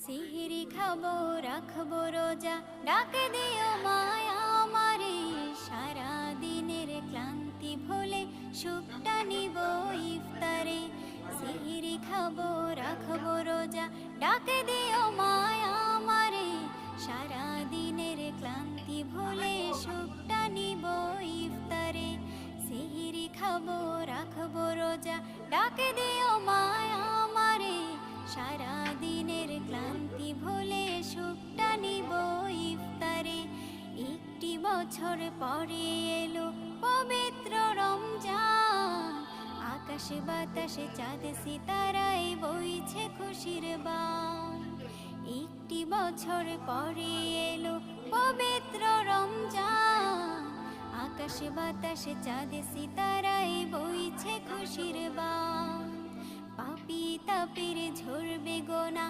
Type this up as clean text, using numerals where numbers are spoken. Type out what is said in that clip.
সিহিরি খাবো রাখবো রোজা, ডাকে দিও মায়া আমারে। সারা দিনের ক্লান্তি ভুলে সুখটা নিব ইফতারে। সিহিরি খাবো রাখবো রোজা, ডাকে দিও মায়া আমারে। সারা দিনের ক্লান্তি ভুলে সুখটা নিব ইফতারে। সিহিরি খাবো রাখবো রোজা, ডাকে দিও মায়া আমারে। সারা দিনের ক্লান্তি ভুলে সুখটা নিব ইফতারে। একটি বছর পরে এলো পবিত্র রমজান, আকাশে বাতাসে চাঁদ সিতারায় বইছে খুশির বান। একটি বছর পরে এলো পবিত্র রমজান, আকাশে বাতাসে চাঁদ সিতারায় বইছে খুশির বান। পাপী তাপের ঝরবে গোনা,